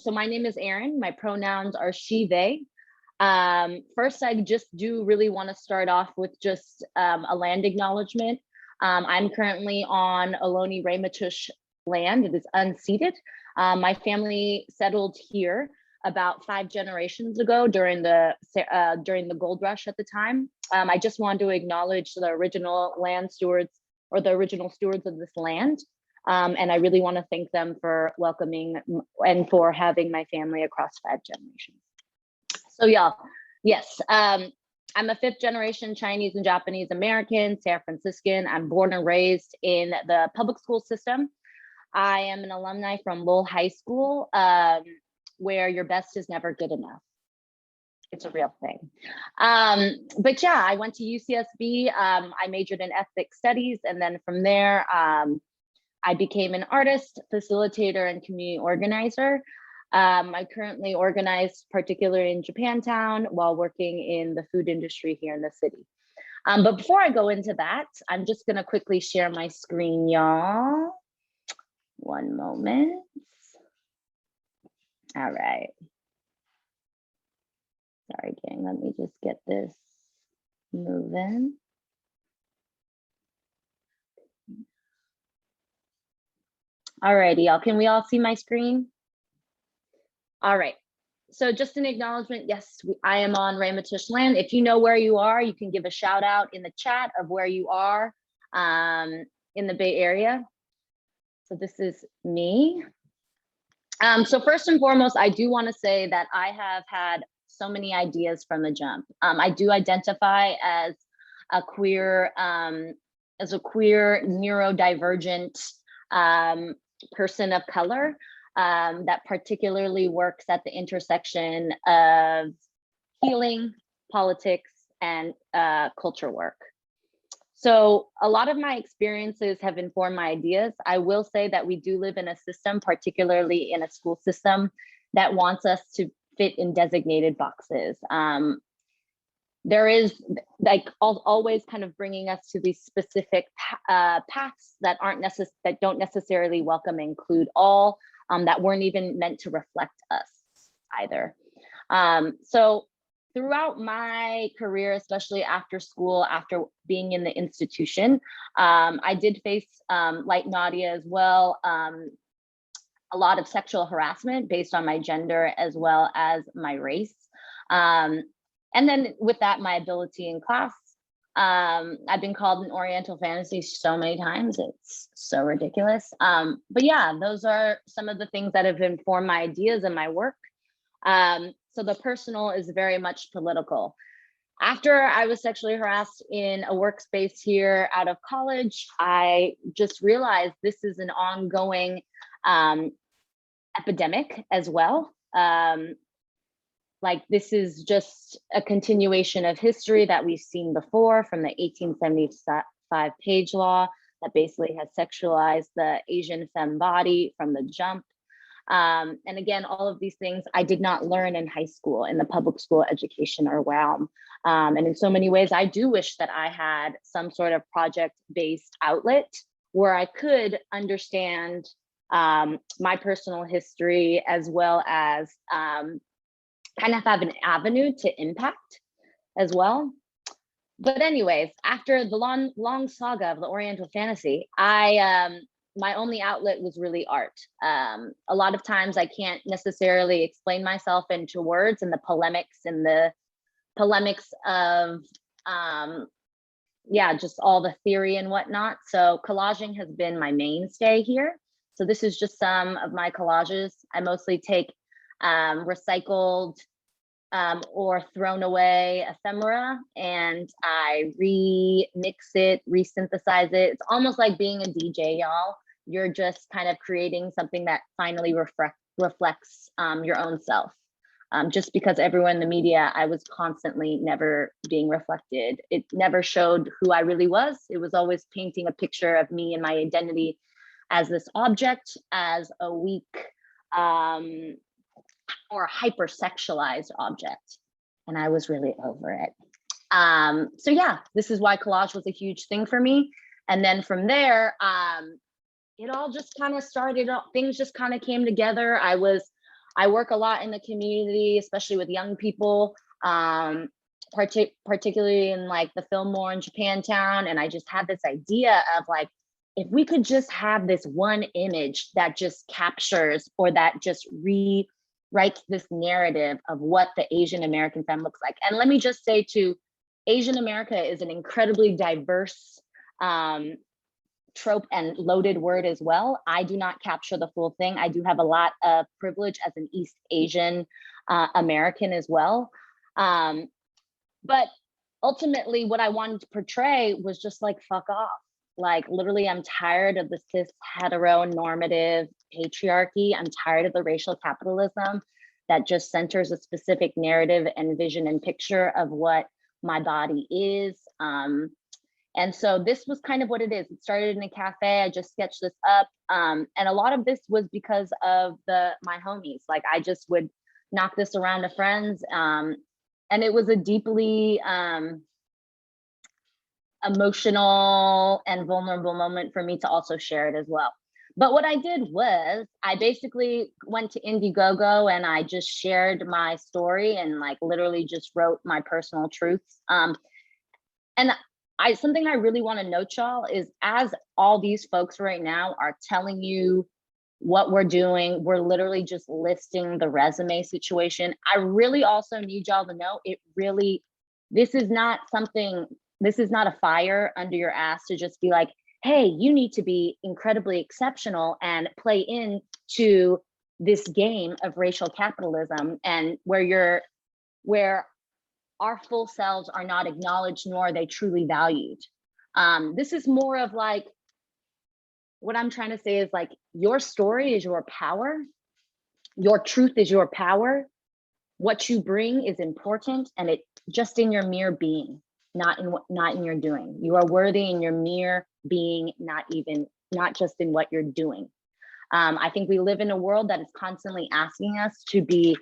So my name is Eryn. My pronouns are she, they. First, I just do really want to start off with just a land acknowledgement. I'm currently on Ohlone Ramaytush land. It is unceded. My family settled here about 5 generations ago during the gold rush at the time. I just wanted to acknowledge the original land stewards, or the original stewards of this land. And I really want to thank them for welcoming and for having my family across 5 generations. So y'all, yes, I'm a 5th generation Chinese and Japanese American, San Franciscan. I'm born and raised in the public school system. I am an alumni from Lowell High School, where your best is never good enough. It's a real thing. But yeah, I went to UCSB. I majored in ethnic studies, and then from there, I became an artist, facilitator, and community organizer. I currently organize particularly in Japantown while working in the food industry here in the city. But before I go into that, I'm just gonna quickly share my screen, y'all. One moment. All right. Sorry, gang, let me just get this moving. All righty, y'all, can we all see my screen? All right, so just an acknowledgement, yes, I am on Ramaytush land. If you know where you are, you can give a shout out in the chat of where you are in the Bay Area. So this is me. So first and foremost, I do want to say that I have had so many ideas from the jump. I do identify as a queer neurodivergent person of color that particularly works at the intersection of healing, politics, and culture work. So a lot of my experiences have informed my ideas. I will say that we do live in a system, particularly in a school system, that wants us to fit in designated boxes. There is like always kind of bringing us to these specific paths that don't necessarily welcome and include all, that weren't even meant to reflect us either. So throughout my career, especially after school, after being in the institution, I did face, like Nadia as well, a lot of sexual harassment based on my gender as well as my race. And then with that, my ability in class. I've been called an Oriental fantasy so many times, it's so ridiculous. But yeah, those are some of the things that have informed my ideas and my work. So the personal is very much political. After I was sexually harassed in a workspace here out of college, I just realized this is an ongoing epidemic as well. Like this is just a continuation of history that we've seen before from the 1875 Page Law that basically has sexualized the Asian femme body from the jump. And again, all of these things I did not learn in high school, in the public school education or realm. And in so many ways, I do wish that I had some sort of project-based outlet where I could understand my personal history as well as kind of have an avenue to impact as well. But anyways, after the long saga of the Oriental fantasy, my only outlet was really art. A lot of times I can't necessarily explain myself into words, and the polemics of yeah, just all the theory and whatnot. So collaging has been my mainstay here. So this is just some of my collages. I mostly take recycled or thrown away ephemera, and I remix it, resynthesize it. It's almost like being a DJ, y'all. You're just kind of creating something that finally reflects your own self. Just because everyone in the media, I was constantly never being reflected. It never showed who I really was. It was always painting a picture of me and my identity as this object, as a weak or hypersexualized object. And I was really over it. So yeah, this is why collage was a huge thing for me. And then from there, it all just kind of started, things just kind of came together. I was I work a lot in the community, especially with young people, particularly in like the Fillmore in Japantown. And I just had this idea of like, if we could just have this one image that just captures or that just rewrites this narrative of what the Asian American femme looks like. And let me just say too, Asian America is an incredibly diverse trope and loaded word as well. I do not capture the full thing. I do have a lot of privilege as an East Asian American as well. But ultimately what I wanted to portray was just like, fuck off. Like literally, I'm tired of the cis heteronormative patriarchy. I'm tired of the racial capitalism that just centers a specific narrative and vision and picture of what my body is. And so this was kind of what it is. It started in a cafe. I just sketched this up. And a lot of this was because of my homies. Like I just would knock this around to friends. And it was a deeply emotional and vulnerable moment for me to also share it as well. But what I did was I basically went to Indiegogo and I just shared my story and like literally just wrote my personal truths. And something I really want to note, y'all, is as all these folks right now are telling you what we're doing, we're literally just listing the resume situation. I really also need y'all to know this is not a fire under your ass to just be like, hey, you need to be incredibly exceptional and play into this game of racial capitalism and where our full selves are not acknowledged nor are they truly valued. This is more of like, what I'm trying to say is like, your story is your power. Your truth is your power. What you bring is important, and it just in your mere being, not in your doing. You are worthy in your mere being, not just in what you're doing. I think we live in a world that is constantly asking us to be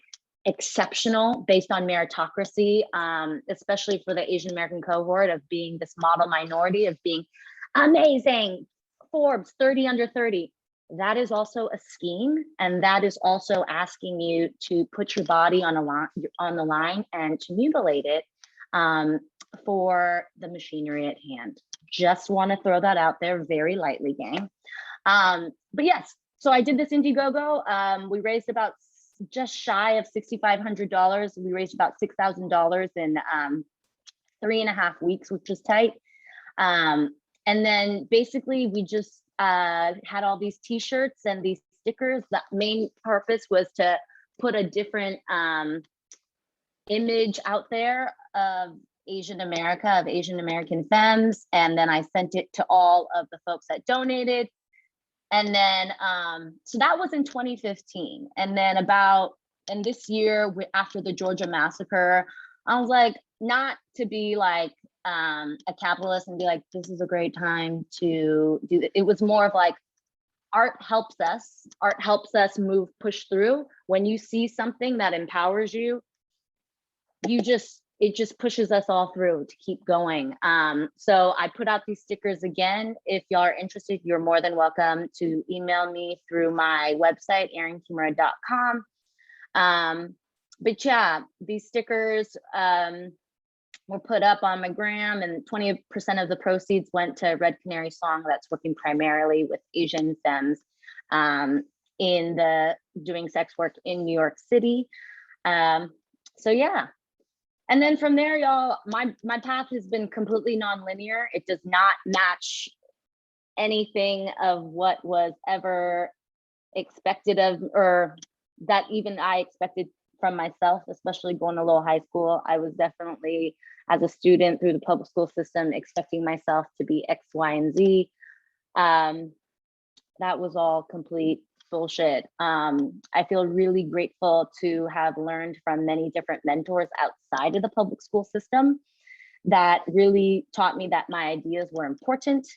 exceptional based on meritocracy, especially for the Asian American cohort, of being this model minority, of being amazing, Forbes 30 under 30. That is also a scheme, and that is also asking you to put your body on the line and to mutilate it for the machinery at hand. Just want to throw that out there very lightly, gang. But yes, so I did this Indiegogo. We raised about just shy of $6,500. We raised about $6,000 in 3.5 weeks, which was tight. And then basically we just had all these t-shirts and these stickers. The main purpose was to put a different image out there of Asian America, of Asian American femmes. And then I sent it to all of the folks that donated. And then, so that was in 2015. And then and this year after the Georgia massacre, I was like, not to be like a capitalist and be like, this is a great time to do it. It was more of like, art helps us push through. When you see something that empowers you, it just pushes us all through to keep going. So I put out these stickers again. If y'all are interested, you're more than welcome to email me through my website, erynkimura.com. But yeah, these stickers were put up on my gram, and 20% of the proceeds went to Red Canary Song, that's working primarily with Asian femmes doing sex work in New York City. So yeah. And then from there, y'all, my path has been completely nonlinear. It does not match anything of what was ever expected of, or that even I expected from myself, especially going to Lowell High School. I was definitely, as a student through the public school system, expecting myself to be X, Y, and Z. That was all complete bullshit. I feel really grateful to have learned from many different mentors outside of the public school system that really taught me that my ideas were important.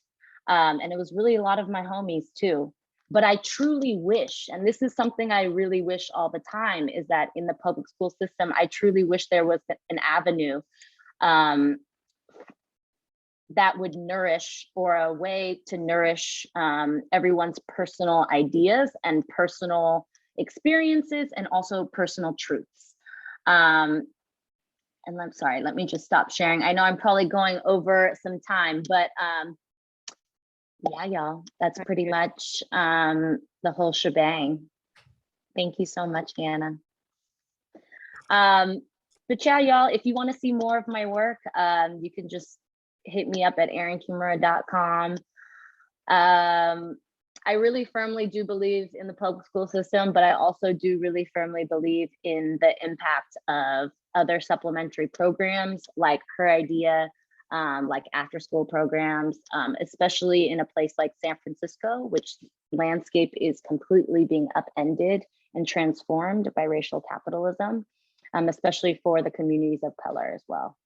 And it was really a lot of my homies too. But I truly wish, and this is something I really wish all the time, is that in the public school system, I truly wish there was an avenue that would nourish, or a way to nourish everyone's personal ideas and personal experiences and also personal truths. And I'm sorry, let me just stop sharing. I know I'm probably going over some time, but yeah, y'all, that's pretty much the whole shebang. Thank you so much, Hannah. But yeah, y'all, if you want to see more of my work, you can just hit me up at erynkimura.com. I really firmly do believe in the public school system, but I also do really firmly believe in the impact of other supplementary programs like Her Idea, like after school programs, especially in a place like San Francisco, which landscape is completely being upended and transformed by racial capitalism, especially for the communities of color as well.